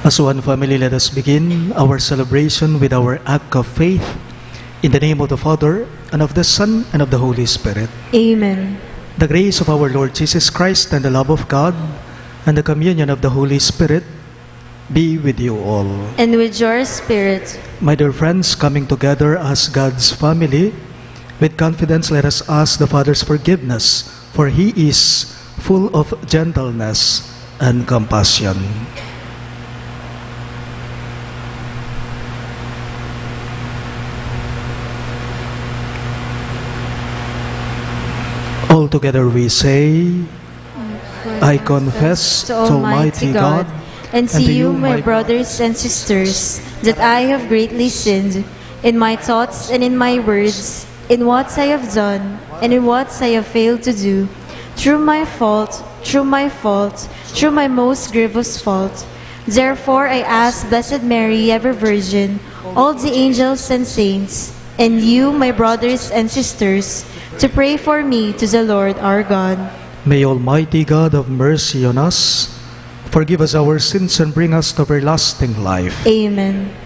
As one family, let us begin our celebration with our act of faith. In the name of the Father, and of the Son, and of the Holy Spirit. Amen. The grace of our Lord Jesus Christ, and the love of God, and the communion of the Holy Spirit be with you all. And with your spirit. My dear friends, coming together as God's family, with confidence let us ask the Father's forgiveness, for He is full of gentleness and compassion. All together we say, I confess to Almighty God and to you, my brothers and sisters, that I have greatly sinned in my thoughts and in my words, in what I have done and in what I have failed to do, through my most grievous fault. Therefore I ask Blessed Mary, ever Virgin, all the angels and saints, and you, my brothers and sisters, to pray for me to the Lord our God. May Almighty God have mercy on us, forgive us our sins, and bring us to everlasting life. Amen.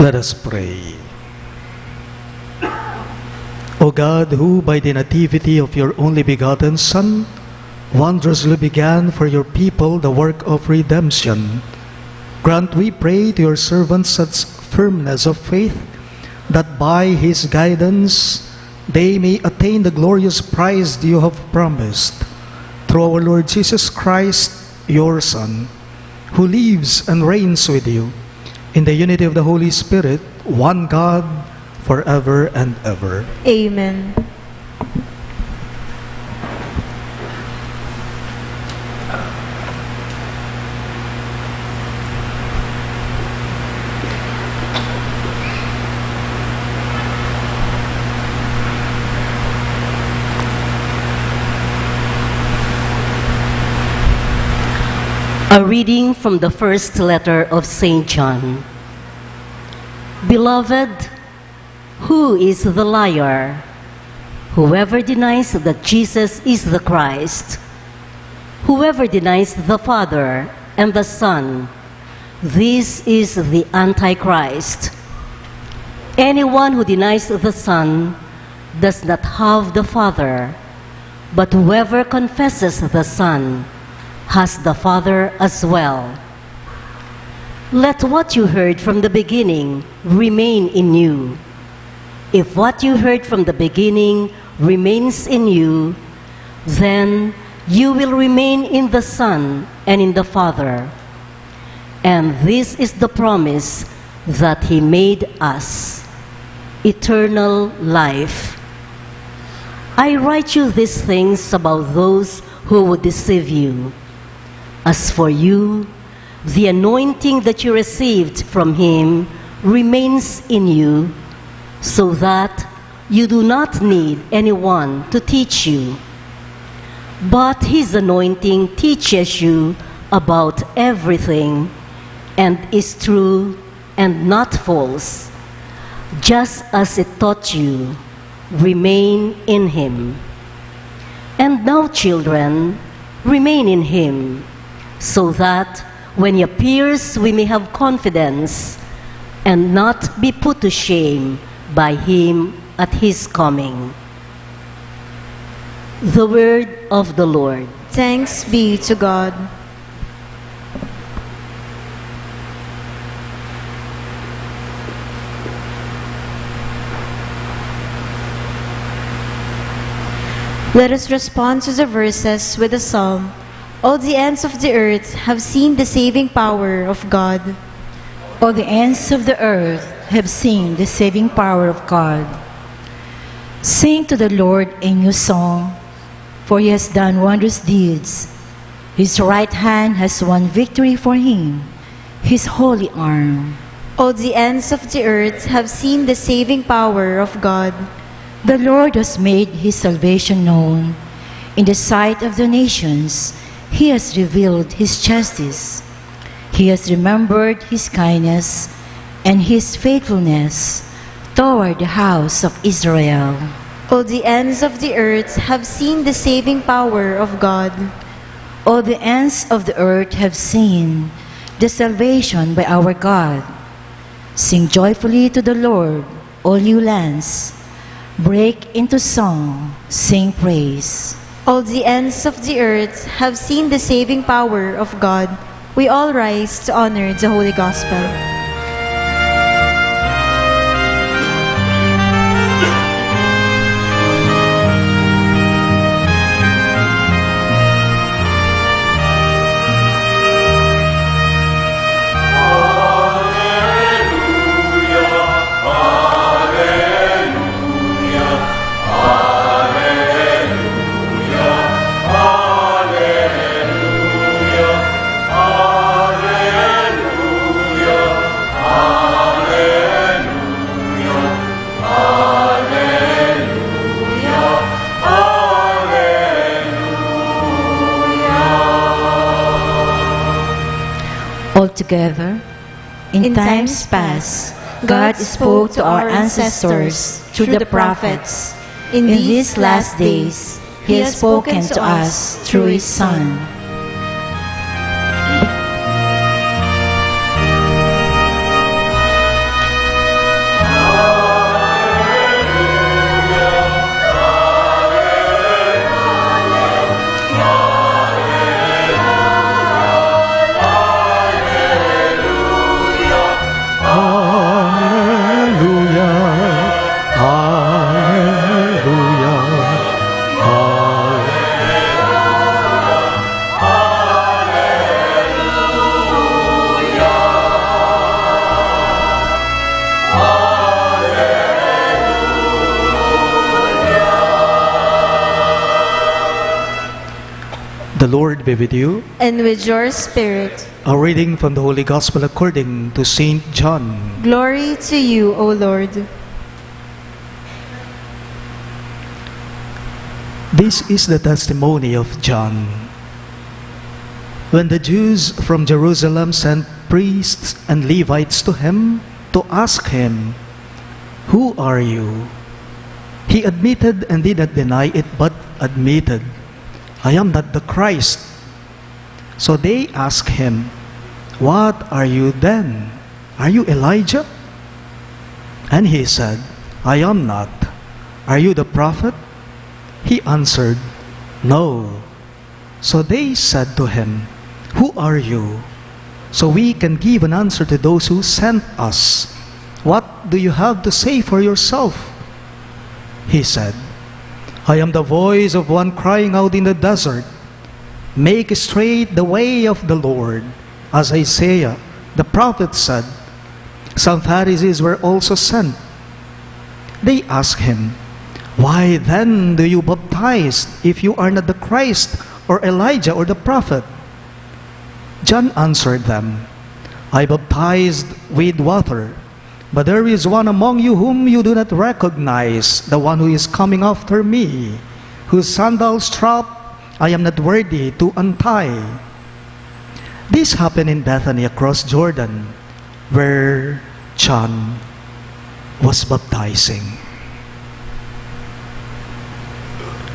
Let us pray. O God, who by the nativity of your only begotten Son wondrously began for your people the work of redemption, grant, we pray, to your servants such firmness of faith that by his guidance they may attain the glorious prize you have promised. Through our Lord Jesus Christ, your Son, who lives and reigns with you in the unity of the Holy Spirit, one God, forever and ever. Amen. A reading from the first letter of St. John. Beloved, who is the liar? Whoever denies that Jesus is the Christ. Whoever denies the Father and the Son, this is the Antichrist. Anyone who denies the Son does not have the Father, but whoever confesses the Son has the Father as well. Let what you heard from the beginning remain in you. If what you heard from the beginning remains in you, then you will remain in the Son and in the Father. And this is the promise that He made us, eternal life. I write you these things about those who would deceive you. As for you, the anointing that you received from Him remains in you, so that you do not need anyone to teach you. But His anointing teaches you about everything, and is true and not false. Just as it taught you, remain in Him. And now, children, remain in him, so that when he appears, we may have confidence and not be put to shame by him at his coming. The word of the Lord. Thanks be to God. Let us respond to the verses with a psalm. All the ends of the earth have seen the saving power of God. All the ends of the earth have seen the saving power of God. Sing to the Lord a new song, for he has done wondrous deeds. His right hand has won victory for him, his holy arm. All the ends of the earth have seen the saving power of God. The Lord has made his salvation known. In the sight of the nations, he has revealed his justice. He has remembered his kindness and his faithfulness toward the house of Israel. All the ends of the earth have seen the saving power of God. All the ends of the earth have seen the salvation by our God. Sing joyfully to the Lord, all you lands. Break into song, sing praise. All the ends of the earth have seen the saving power of God. We all rise to honor the Holy Gospel. Altogether, in times past, God spoke to our ancestors through the prophets. In these last days, he has spoken to us through his Son. The Lord be with you. And with your spirit. A reading from the Holy Gospel according to Saint John. Glory to you, O Lord. This is the testimony of John. When the Jews from Jerusalem sent priests and Levites to him to ask him, "Who are you?" He admitted and did not deny it, but admitted, "I am not the Christ." So they asked him, "What are you then? Are you Elijah?" And he said, "I am not." "Are you the prophet?" He answered, "No." So they said to him, "Who are you?" So we can give an answer to those who sent us. "What do you have to say for yourself?" He said, "I am the voice of one crying out in the desert, 'Make straight the way of the Lord.' As Isaiah, the prophet said." Some Pharisees were also sent. They asked him, "Why then do you baptize if you are not the Christ or Elijah or the prophet?" John answered them, "I baptized with water, but there is one among you whom you do not recognize, the one who is coming after me, whose sandal strap I am not worthy to untie." This happened in Bethany across Jordan, where John was baptizing.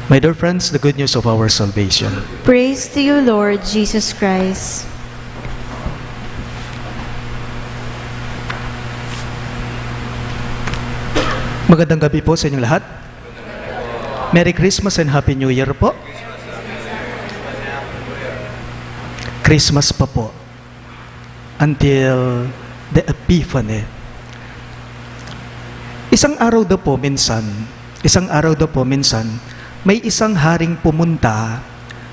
My dear friends, the good news of our salvation. Praise to you, Lord Jesus Christ. Magandang gabi po sa inyong lahat. Merry Christmas and Happy New Year po. Christmas pa po. Until the Epiphany. Isang araw daw po minsan, may isang haring pumunta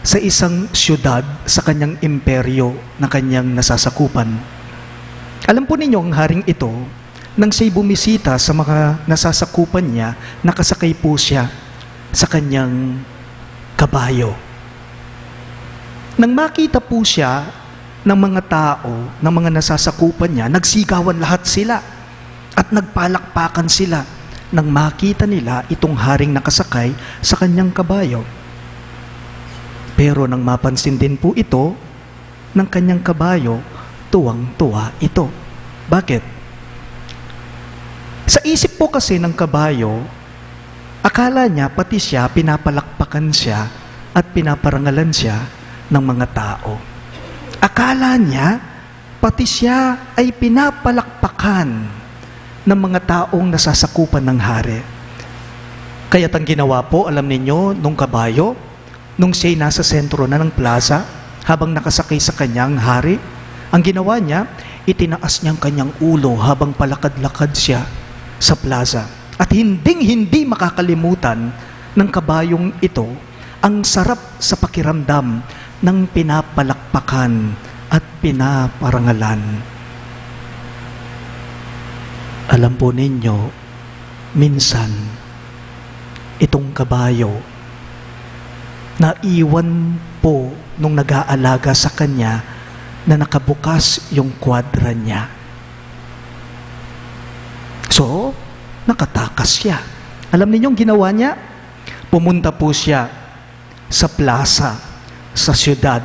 sa isang syudad sa kanyang imperyo na kanyang nasasakupan. Alam po ninyo, ang haring ito, nang siya'y bumisita sa mga nasasakupan niya, nakasakay po siya sa kanyang kabayo. Nang makita po siya ng mga tao, ng mga nasasakupan niya, nagsigawan lahat sila at nagpalakpakan sila nang makita nila itong haring nakasakay sa kanyang kabayo. Pero nang mapansin din po ito ng kanyang kabayo, tuwang-tuwa ito. Bakit? Sa isip po kasi ng kabayo, akala niya pati siya, pinapalakpakan siya at pinaparangalan siya ng mga tao. Akala niya pati siya ay pinapalakpakan ng mga taong nasasakupan ng hari. Kaya't ang ginawa po, alam ninyo, nung kabayo, nung siya'y nasa sentro na ng plaza, habang nakasakay sa kanyang hari, ang ginawa niya, itinaas niyang kanyang ulo habang palakad-lakad siya sa plaza. At hinding-hindi makakalimutan ng kabayong ito ang sarap sa pakiramdam ng pinapalakpakan at pinaparangalan. Alam po ninyo, minsan, itong kabayo, naiwan po nung nag-aalaga sa kanya na nakabukas yung kwadra niya. So, nakatakas siya. Alam ninyong ginawa niya? Pumunta po siya sa plaza, sa syudad.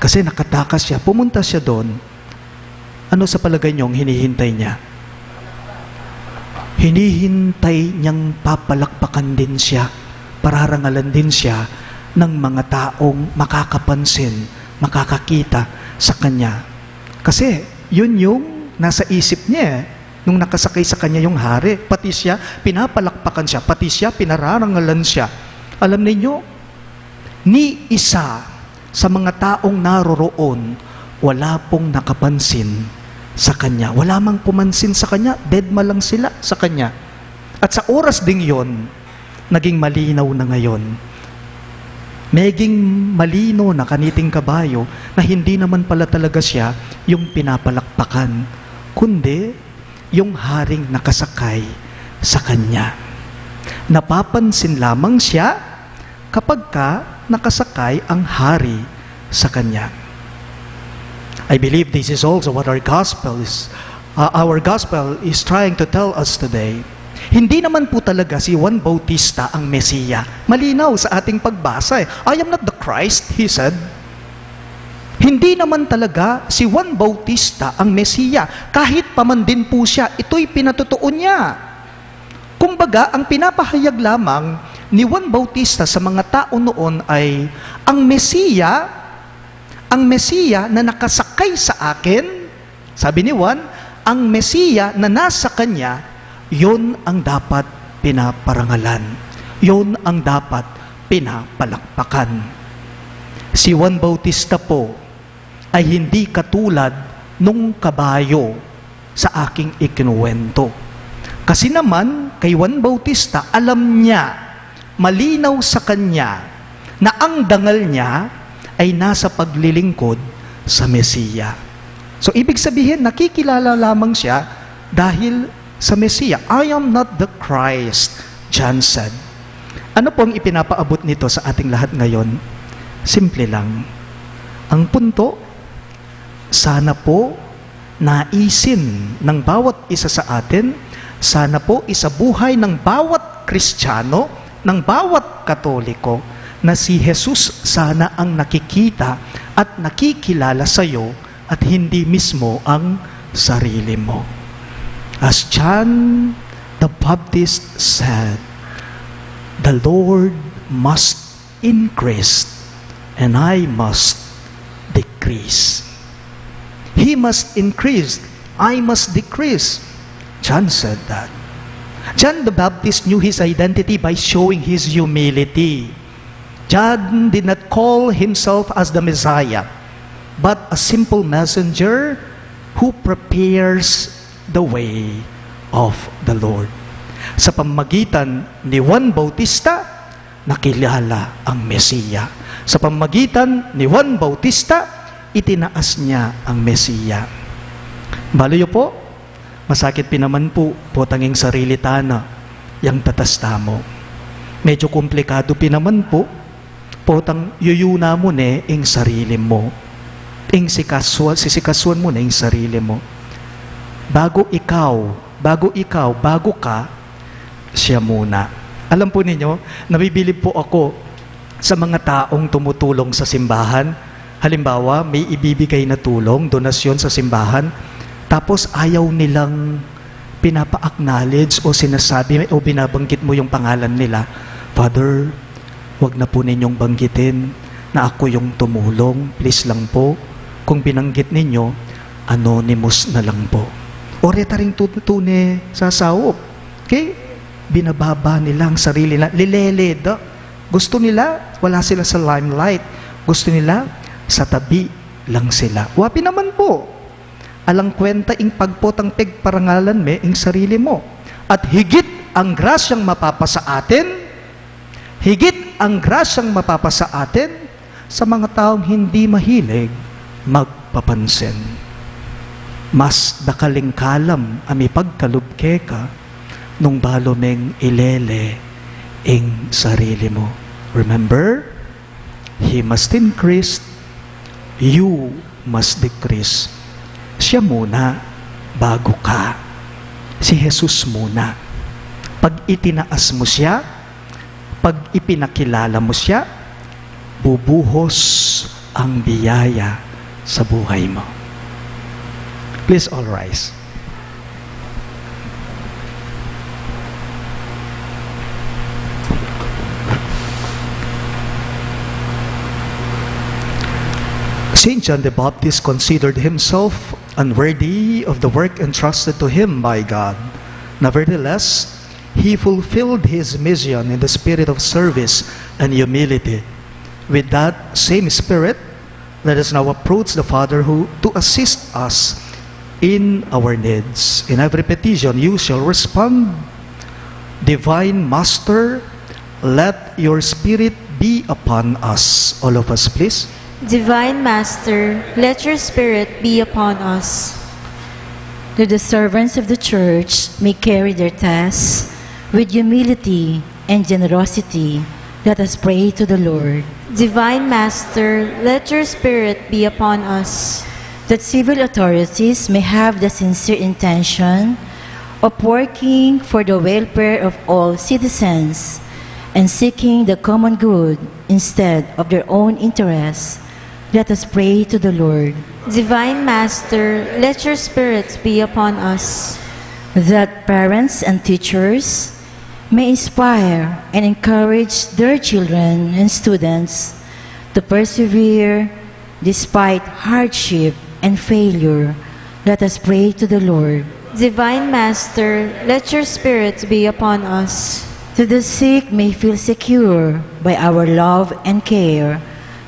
Kasi nakatakas siya. Pumunta siya doon. Ano sa palagay niyong hinihintay niya? Hinihintay niyang papalakpakan din siya, pararangalan din siya ng mga taong makakapansin, makakakita sa kanya. Kasi yun yung nasa isip niya nung nakasakay sa kanya yung hari. Pati siya, pinapalakpakan siya, pati siya, pinararangalan siya. Alam ninyo, ni isa sa mga taong naroroon, wala pong nakapansin sa kanya. Wala mang pumansin sa kanya, deadma lang sila sa kanya. At sa oras ding yon, naging malinaw na ngayon. Naging malino na kaniting kabayo na hindi naman pala talaga siya yung pinapalakpakan, kundi yung haring nakasakay sa kanya. Napapansin lamang siya kapag nakasakay ang hari sa kanya. I believe this is also what our gospel is trying to tell us today. Hindi naman po talaga si Juan Bautista ang Mesiya. Malinaw sa ating pagbasa. I am not the Christ, he said. Hindi naman talaga si Juan Bautista ang Mesiya. Kahit paman din po siya, ito'y pinatutuon niya. Kumbaga, ang pinapahayag lamang ni Juan Bautista sa mga tao noon ay ang Mesiya na nakasakay sa akin, sabi ni Juan, ang Mesiya na nasa kanya, yun ang dapat pinaparangalan. Yun ang dapat pinapalakpakan. Si Juan Bautista po ay hindi katulad nung kabayo sa aking ikinuwento. Kasi naman, kay Juan Bautista, alam niya, malinaw sa kanya, na ang dangal niya ay nasa paglilingkod sa Mesiya. So, ibig sabihin, nakikilala lamang siya dahil sa Mesiya. I am not the Christ, John said. Ano pong ipinapaabot nito sa ating lahat ngayon? Simple lang. Ang punto, sana po naisin ng bawat isa sa atin, sana po isabuhay ng bawat Kristiyano, ng bawat Katoliko, na si Jesus sana ang nakikita at nakikilala sa iyo at hindi mismo ang sarili mo. As John the Baptist said, The Lord must increase, and I must decrease. He must increase, I must decrease. John said that. John the Baptist knew his identity by showing his humility. John did not call himself as the Messiah, but a simple messenger who prepares the way of the Lord. Sa pamamagitan ni Juan Bautista, nakilala ang Mesiya. Sa pamamagitan ni Juan Bautista, itinaas niya ang Mesiya. Baloyo po, masakit pinaman po, tanging sarili tana, yang tatasta mo. Medyo komplikado pinaman po, tang yuyuna mo ne, ing sarili mo. Ing sisikasuan mo na ing sarili mo. Bago ka, siya muna. Alam po ninyo, nabibilib po ako sa mga taong tumutulong sa simbahan. Halimbawa, may ibibigay na tulong, donasyon sa simbahan, tapos ayaw nilang pinapa-acknowledge o sinasabi o binabanggit mo yung pangalan nila. Father, wag na po ninyong banggitin na ako yung tumulong. Please lang po. Kung binanggit ninyo, anonymous na lang po. O retaring tutune sa sawop. Okay? Binababa nila ang sarili na. Lileled. Gusto nila, wala sila sa limelight. Gusto nila, sa tabi lang sila. Wapi naman po. Alang kwenta ing pagpotang pegparangalan me ing sarili mo. At higit ang grasyang mapapasa atin, sa mga taong hindi mahilig magpapansin. Mas dakalingkalam ami pagkalubke ka nung balomeng ilele ing sarili mo. Remember, He must increase, you must decrease. Siya muna bago ka. Si Jesus muna. Pag itinaas mo siya, pag ipinakilala mo siya, bubuhos ang biyaya sa buhay mo. Please all rise. Saint John the Baptist considered himself unworthy of the work entrusted to him by God. Nevertheless, he fulfilled his mission in the spirit of service and humility. With that same spirit, let us now approach the Father to assist us in our needs. In every petition, you shall respond, Divine Master, let your Spirit be upon us. All of us, please. Divine Master, let your Spirit be upon us. That the servants of the Church may carry their tasks with humility and generosity, let us pray to the Lord. Divine Master, let your Spirit be upon us. That civil authorities may have the sincere intention of working for the welfare of all citizens and seeking the common good instead of their own interests, let us pray to the Lord. Divine Master, let your Spirit be upon us. That parents and teachers may inspire and encourage their children and students to persevere despite hardship and failure, let us pray to the Lord. Divine Master, let your Spirit be upon us. That the sick may feel secure by our love and care,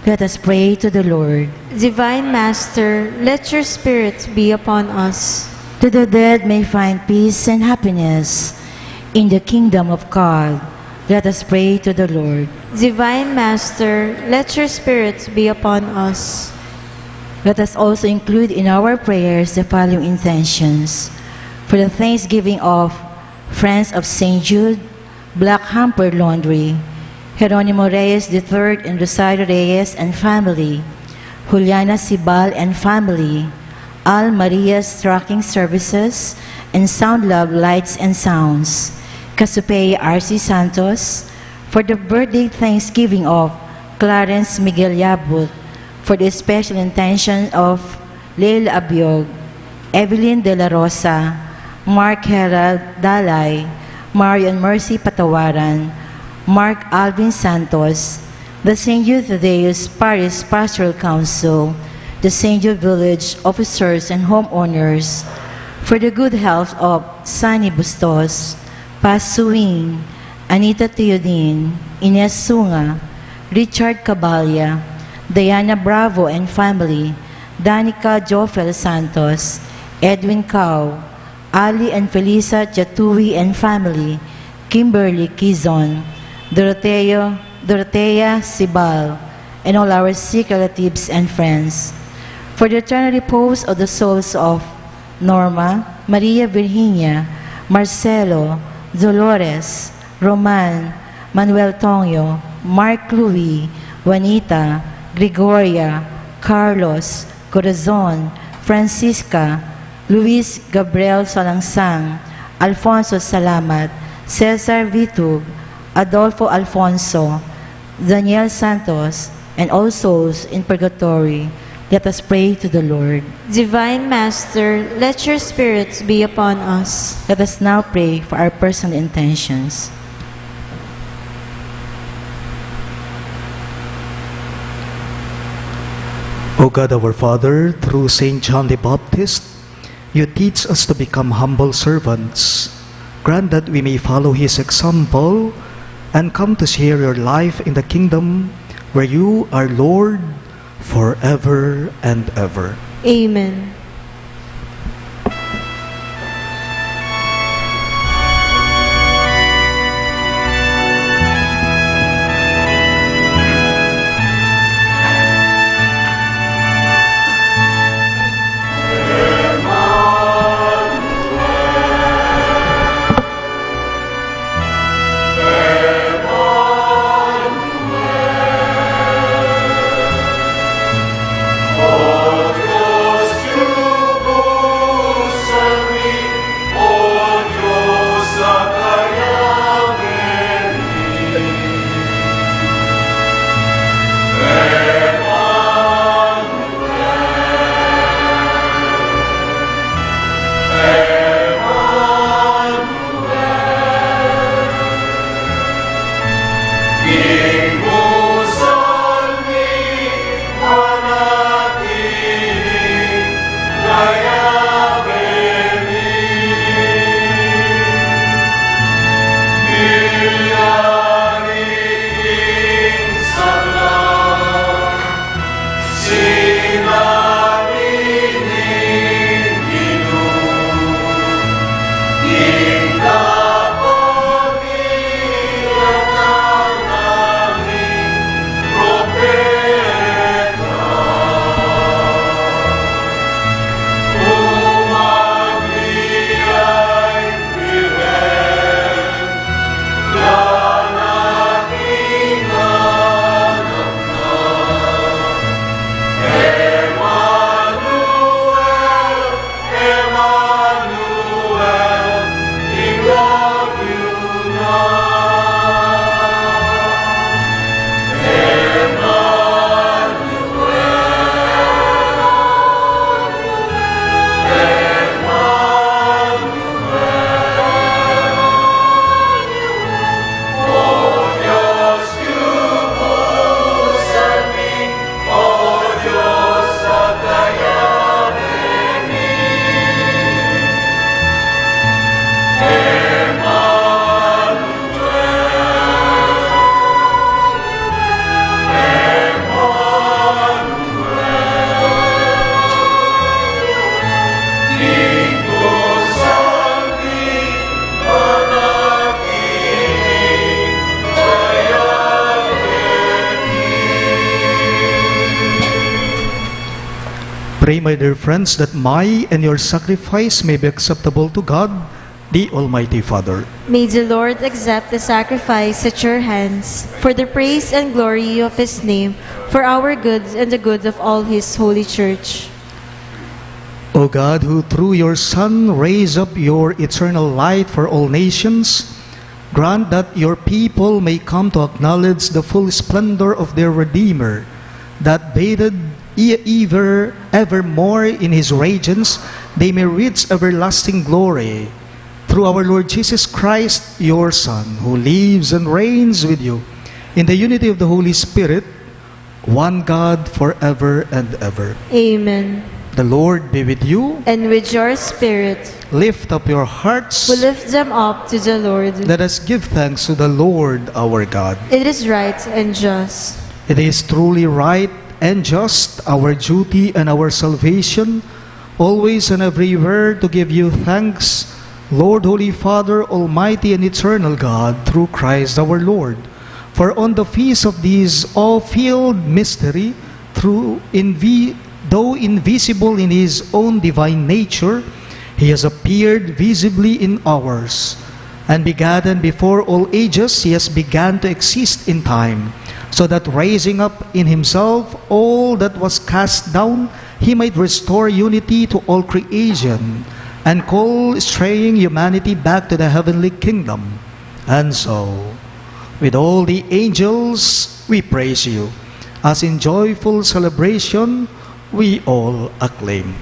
let us pray to the Lord. Divine Master, let your Spirit be upon us. That the dead may find peace and happiness in the kingdom of God, let us pray to the Lord. Divine Master, let your Spirit be upon us. Let us also include in our prayers the following intentions. For the thanksgiving of Friends of St. Jude, Black Hamper Laundry, Jeronimo Reyes III and Rosario Reyes and family, Juliana Sibal and family, Al Maria's Tracking Services, and Sound Love Lights and Sounds, Casupey R.C. Santos, for the birthday thanksgiving of Clarence Miguel Yabut, for the special intention of Leila Abiog, Evelyn De La Rosa, Mark Herald Dalay, Mario and Mercy Patawaran, Mark Alvin Santos, the St. Jude Thaddeus Parish Pastoral Council, the St. Jude Village officers and homeowners, for the good health of Sunny Bustos, Paz Suing, Anita Teodin, Ines Sunga, Richard Cabalya, Diana Bravo and family, Danica Jofel Santos, Edwin Cao, Ali and Felisa Chatui and family, Kimberly Quizon, Dorotea Sibal, and all our sick relatives and friends. For the eternal repose of the souls of Norma, Maria Virginia, Marcelo, Dolores, Roman, Manuel Tonyo, Mark Louis, Juanita, Gregoria, Carlos, Corazon, Francisca, Luis Gabriel Salangsang, Alfonso Salamat, Cesar Vitug, Adolfo Alfonso, Daniel Santos, and all souls in purgatory, let us pray to the Lord. Divine Master, let your spirits be upon us. Let us now pray for our personal intentions. O God our Father, through St. John the Baptist, you teach us to become humble servants. Grant that we may follow his example and come to share your life in the kingdom where you are Lord forever and ever. Amen. Pray, my dear friends, that my and your sacrifice may be acceptable to God, the Almighty Father. May the Lord accept the sacrifice at your hands for the praise and glory of his name, for our good and the good of all his holy church. O God, who through your Son raised up your eternal light for all nations, grant that your people may come to acknowledge the full splendor of their Redeemer, that bathed evermore in his radiance, they may reach everlasting glory. Through through our Lord Jesus Christ, your Son, who lives and reigns with you in the unity of the Holy Spirit, one God forever and ever. Amen. The Lord be with you. And with your spirit, Lift up your hearts. we lift them up to the Lord. Let us give thanks to the Lord our God. It is right and just. It is truly right and just, our duty and our salvation, always and everywhere to give you thanks, Lord, Holy Father, Almighty and Eternal God, through Christ our Lord. For on the feast of this all-filled mystery, though invisible in His own divine nature, He has appeared visibly in ours. And begotten before all ages, He has begun to exist in time, so that raising up in Himself all that was cast down, He might restore unity to all creation, and call straying humanity back to the heavenly kingdom. And so, with all the angels, we praise you, as in joyful celebration we all acclaim.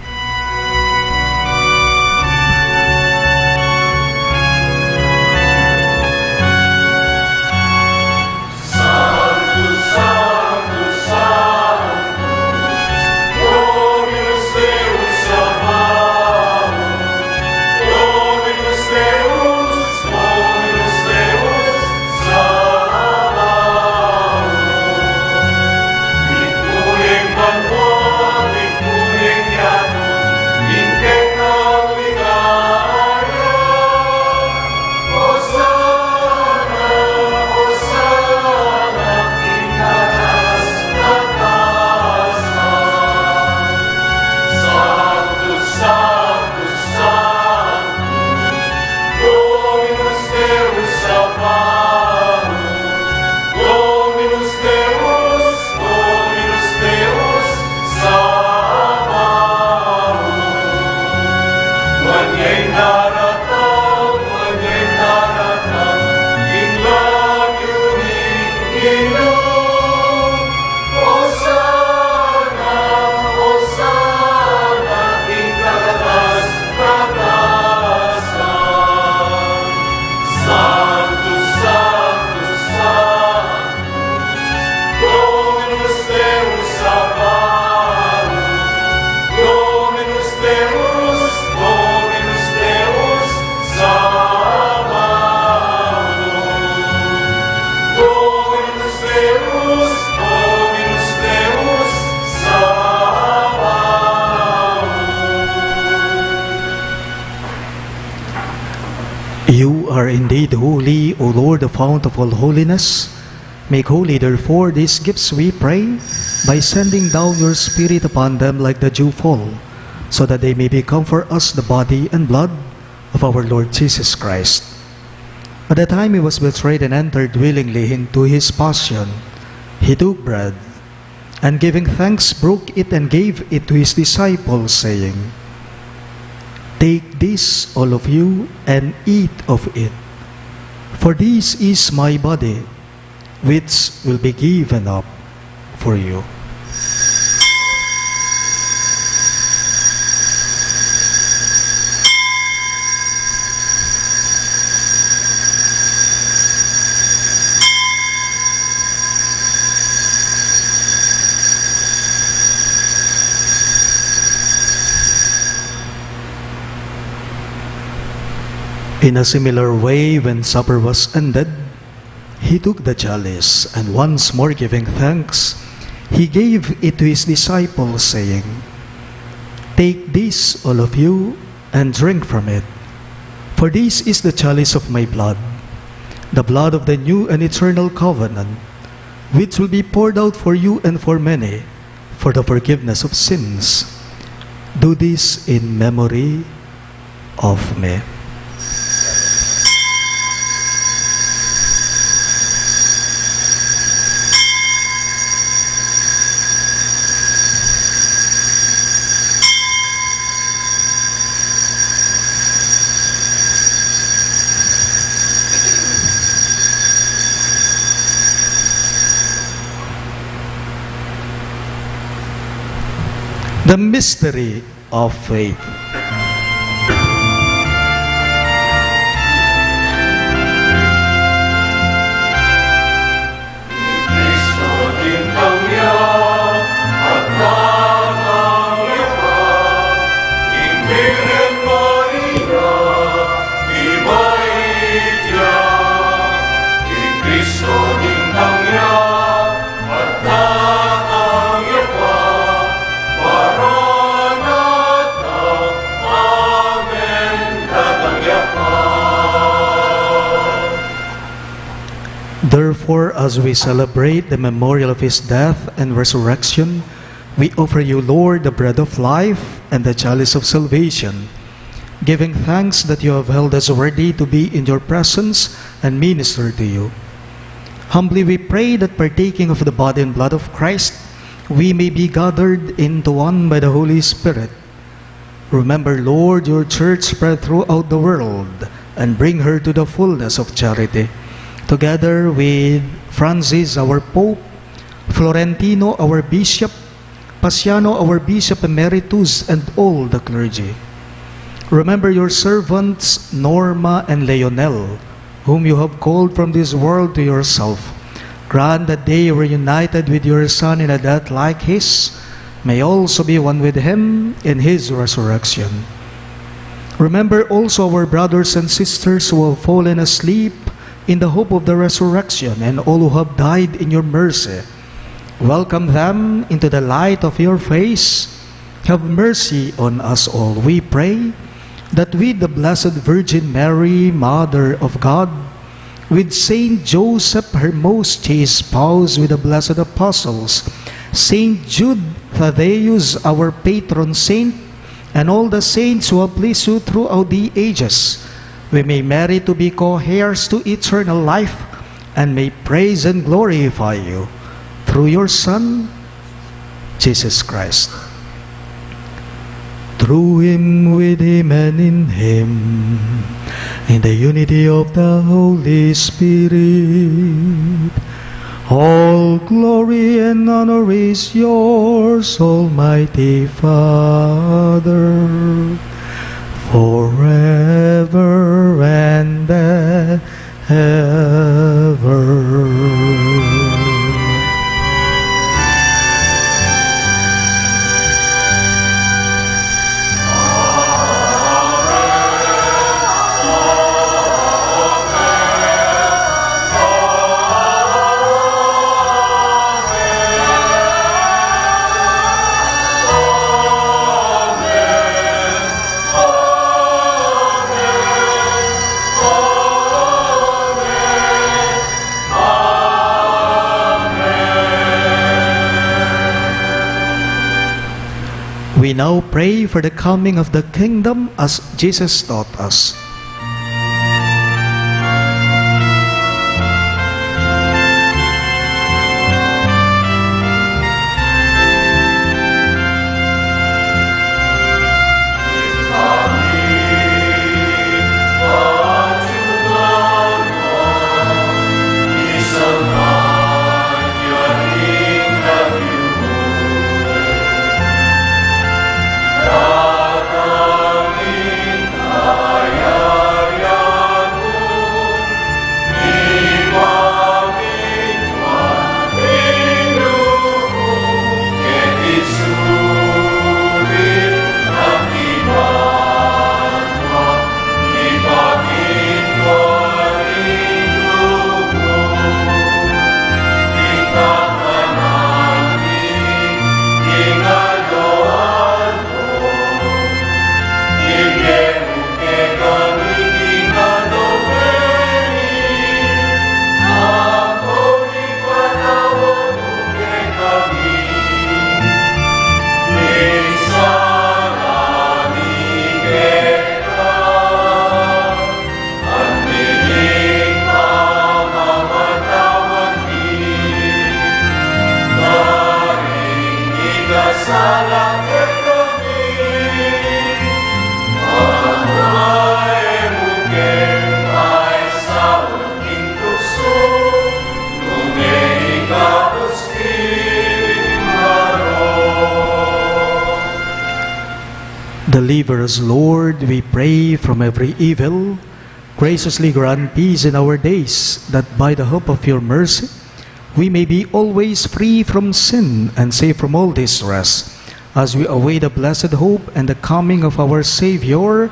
You are indeed holy, O Lord, the fount of all holiness. Make holy, therefore, these gifts, we pray, by sending down your Spirit upon them like the dewfall, so that they may become for us the body and blood of our Lord Jesus Christ. At the time He was betrayed and entered willingly into His passion, He took bread, and giving thanks, broke it and gave it to His disciples, saying, "Take this, all of you, and eat of it. For this is my body, which will be given up for you." In a similar way, when supper was ended, He took the chalice, and once more giving thanks, He gave it to His disciples, saying, "Take this, all of you, and drink from it. For this is the chalice of my blood, the blood of the new and eternal covenant, which will be poured out for you and for many, for the forgiveness of sins. Do this in memory of me." The mystery of faith. Therefore, as we celebrate the memorial of his death and resurrection, we offer you, Lord, the bread of life and the chalice of salvation, giving thanks that you have held us worthy to be in your presence and minister to you. Humbly we pray that partaking of the body and blood of Christ, we may be gathered into one by the Holy Spirit. Remember, Lord, your church spread throughout the world, and bring her to the fullness of charity. Together with Francis, our Pope, Florentino, our Bishop, Pasiano, our Bishop Emeritus, and all the clergy. Remember your servants, Norma and Leonel, whom you have called from this world to yourself. Grant that they were united with your Son in a death like his, may also be one with him in his resurrection. Remember also our brothers and sisters who have fallen asleep in the hope of the resurrection, and all who have died in your mercy. Welcome them into the light of your face. Have mercy on us all, we pray, that with the Blessed Virgin Mary, Mother of God, with Saint Joseph, her most chaste spouse, with the blessed apostles, Saint Jude, Thaddeus, our patron saint, and all the saints who have pleased you throughout the ages, we may merit to be co-heirs to eternal life, and may praise and glorify you through your Son, Jesus Christ. Through him, with him, and in him, in the unity of the Holy Spirit, all glory and honor is yours, Almighty Father, forever and ever. We now pray for the coming of the kingdom as Jesus taught us. Deliver us, Lord, we pray, from every evil. Graciously grant peace in our days, that by the hope of your mercy, we may be always free from sin and safe from all distress, as we await the blessed hope and the coming of our Savior,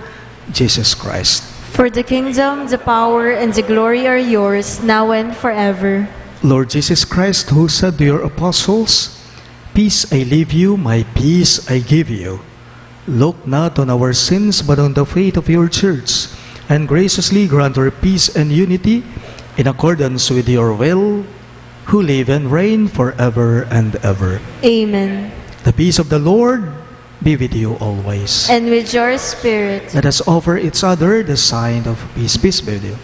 Jesus Christ. For the kingdom, the power, and the glory are yours, now and forever. Lord Jesus Christ, who said to your apostles, "Peace I leave you, my peace I give you," look not on our sins, but on the faith of your church, and graciously grant her peace and unity, in accordance with your will, who live and reign forever and ever. Amen. The peace of the Lord be with you always. And with your spirit. Let us offer each other the sign of peace. Peace be with you.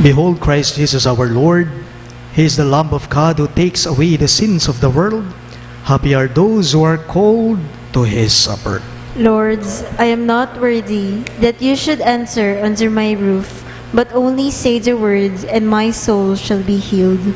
Behold Christ Jesus our Lord. He is the Lamb of God who takes away the sins of the world. Happy are those who are called to His supper. Lords, I am not worthy that you should enter under my roof, but only say the word, and my soul shall be healed.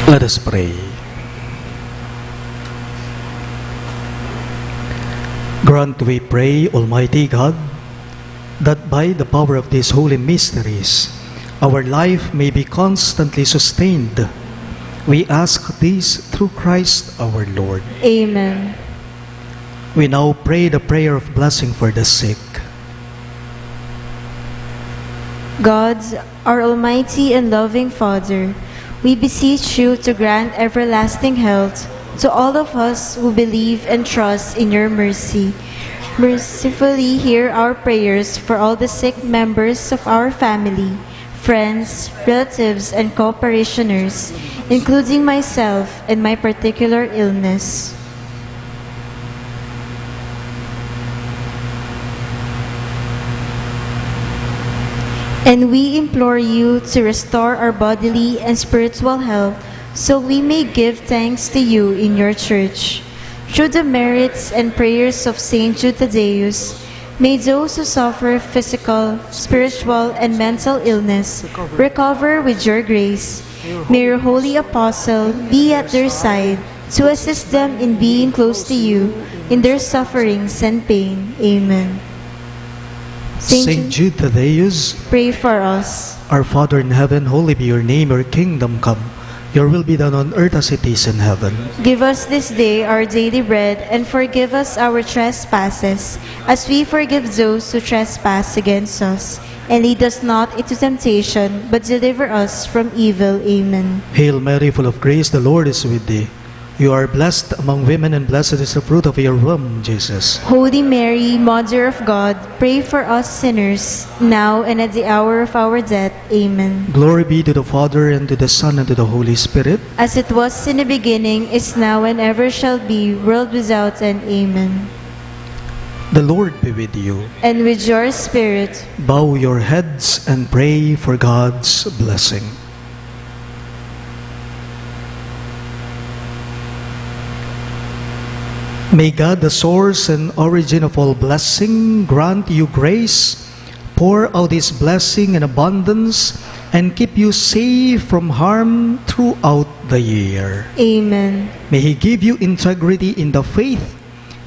Let us pray. Grant, we pray, Almighty God, that by the power of these holy mysteries, our life may be constantly sustained. We ask this through Christ our Lord. Amen. We now pray the prayer of blessing for the sick. God, our almighty and loving Father, we beseech you to grant everlasting health to all of us who believe and trust in your mercy. Mercifully hear our prayers for all the sick members of our family, friends, relatives, and co-parishioners, including myself and my particular illness. And we implore you to restore our bodily and spiritual health so we may give thanks to you in your church. Through the merits and prayers of Saint Jude Thaddeus, may those who suffer physical, spiritual, and mental illness recover with your grace. May your holy apostle be at their side to assist them in being close to you in their sufferings and pain. Amen. Saint Jude Thaddeus, pray for us. Our Father in heaven, holy be your name, your kingdom come. Your will be done on earth as it is in heaven. Give us this day our daily bread, and forgive us our trespasses, as we forgive those who trespass against us. And lead us not into temptation, but deliver us from evil. Amen. Hail Mary, full of grace, the Lord is with thee. You are blessed among women, and blessed is the fruit of your womb, Jesus. Holy Mary, Mother of God, pray for us sinners, now and at the hour of our death. Amen. Glory be to the Father, and to the Son, and to the Holy Spirit. As it was in the beginning, is now, and ever shall be, world without end. Amen. The Lord be with you. And with your spirit. Bow your heads and pray for God's blessing. May God, the source and origin of all blessing, grant you grace, pour out His blessing in abundance, and keep you safe from harm throughout the year. Amen. May He give you integrity in the faith,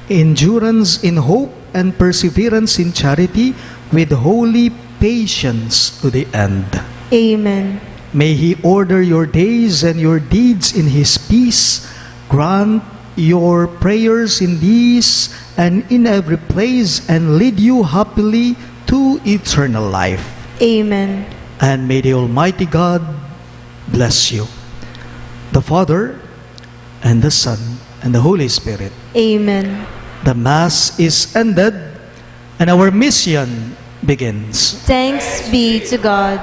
endurance in hope, and perseverance in charity, with holy patience to the end. Amen. May He order your days and your deeds in His peace, grant your prayers in these and in every place, and lead you happily to eternal life. Amen. And may the Almighty God bless you, the Father, and the Son, and the Holy Spirit. Amen. The Mass is ended, and our mission begins. Thanks be to God.